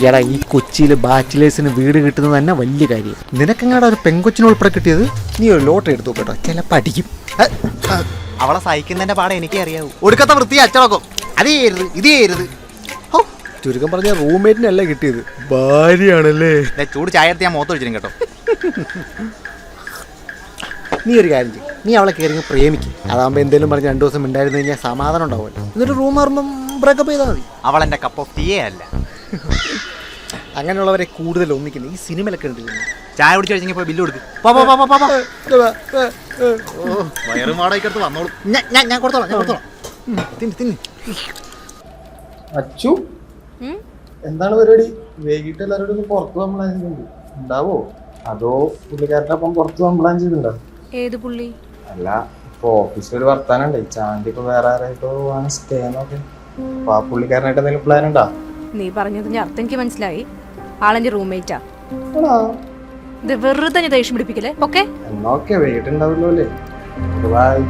എടാ ഈ കൊച്ചിയിൽ ബാച്ചിലേഴ്സിന് വീട് കിട്ടുന്നത് തന്നെ വലിയ കാര്യം. നിനക്കെങ്ങാടാ ഒരു പെങ്കൊച്ചിന് ഉൾപ്പെടെ കിട്ടിയത്? നീ ഒരു ലോട്ടറി എടുത്തു കേട്ടോ, ചിലപ്പോൾ അടിക്കും. അവളെ സഹിക്കുന്നതിന്റെ പാടെ എനിക്കേ അറിയാവൂ. ഒടുക്കത്തെ വൃത്തി അച്ചടക്കം അത് ചെയ്യരുത്, ഇത് ചെയ്യരുത്. ചുരുക്കം പറഞ്ഞ റൂംമേറ്റിനല്ല കിട്ടിയത്, ഭാര്യയാണല്ലേ. ചൂട് ചായ എടുത്ത് ഞാൻ മുഖത്ത് വെച്ചിരും കേട്ടോ. നീ ഒരു കാര്യം ചെയ്യും, നീ അവളെ കയറി പ്രേമിക്കും. അതാകുമ്പോൾ എന്തെങ്കിലും പറഞ്ഞ് 2 ദിവസം ഉണ്ടായിരുന്നു കഴിഞ്ഞാൽ സമാധാനം ഉണ്ടാവുമല്ലോ. എന്നിട്ട് റൂം മാറുമ്പം ബ്രേക്കപ്പ് ചെയ്താൽ മതി. അവൾ എൻ്റെ കപ്പ് ഓഫ് ടീയേ അല്ല. അങ്ങനെയുള്ളവരെ കൂടുതൽ ഒന്നിക്കുന്നത് ഈ സിനിമയിലൊക്കെ ഉണ്ട്. ചായ കുടിച്ച് കഴിഞ്ഞെങ്കിൽ പോയി ബില്ല് കൊടുക്കും. വയറും വാടകയ്ക്കടുത്ത് വന്നോളൂ. ഞാൻ കൊടുത്തോളാം. തിന്ന്. അച്ചു, എന്താണ് പരിപാടി? വൈകിട്ട് എല്ലാവരോടും പുറത്തു പോകാൻ പ്ലാൻ ചെയ്യുന്നുണ്ട്, ഉണ്ടാവോ? അതോ പുള്ളിക്കാരുടെ ഒപ്പം പുറത്തു പോകാൻ പ്ലാൻ ചെയ്തിട്ടുണ്ടോ? ഏത് പുള്ളി? അല്ല, ഇപ്പൊ ഓഫീസിൽ ഒരു വർത്താനുണ്ട്, ചാണ്ടി ഇപ്പൊ വേറെ ആരായിട്ട് പോവാണ് സ്റ്റേ എന്നൊക്കെ. അപ്പൊ ആ പുള്ളിക്കാരനായിട്ട് എന്തെങ്കിലും പ്ലാൻ ഉണ്ടോ? നീ പറഞ്ഞതിന്റെ അർത്ഥം എനിക്ക് മനസ്സിലായി. ആളെന്റെ റൂംമേറ്റാ. ഇത് വെറുതെ ദേഷ്യം പിടിപ്പിക്കല്ലേ. ഓക്കെ എന്നൊക്കെ വൈകിട്ടുണ്ടാവല്ലോ അല്ലേ. ബൈ.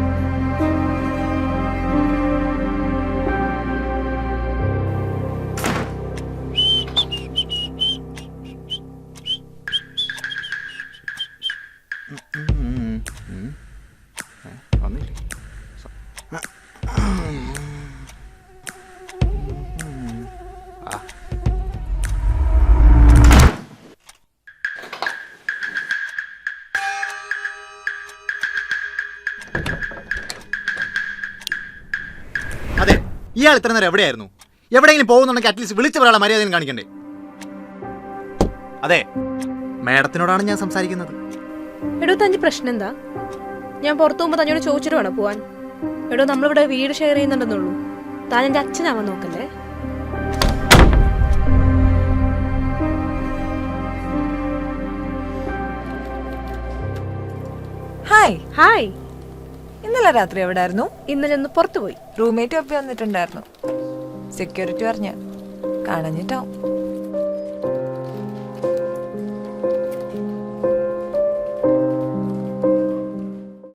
അതെ, ഇയാൾ ഇത്ര നേരം എവിടെയായിരുന്നു? എവിടെയെങ്കിലും പോകുന്നുണ്ടെങ്കിൽ അറ്റ്ലീസ്റ്റ് വിളിച്ച് പറയാനുള്ള മര്യാദയും കാണിക്കണ്ടേ? അതെ, മാഡത്തിനോടാണ് ഞാൻ സംസാരിക്കുന്നത്. എടോ, തന്റെ പ്രശ്നം എന്താ? ഞാൻ പുറത്തു പോകുമ്പോ തന്നോട് ചോദിച്ചിട്ട് വേണം പോവാൻ. എടോ, നമ്മളിവിടെ വീട് ഷെയർ ചെയ്യുന്നുണ്ടെന്നുള്ളൂ. താൻ എന്റെ അച്ഛനാവാൻ നോക്കല്ലേ. ഹായ്. ഹായ്. ഇന്നലെ രാത്രി എവിടായിരുന്നു? ഇന്നലെ ഒന്ന് പുറത്തു പോയി. റൂംമേറ്റ് ഒപ്പം വന്നിട്ടുണ്ടായിരുന്നു. സെക്യൂരിറ്റി പറഞ്ഞ കാണഞ്ഞിട്ടാവും.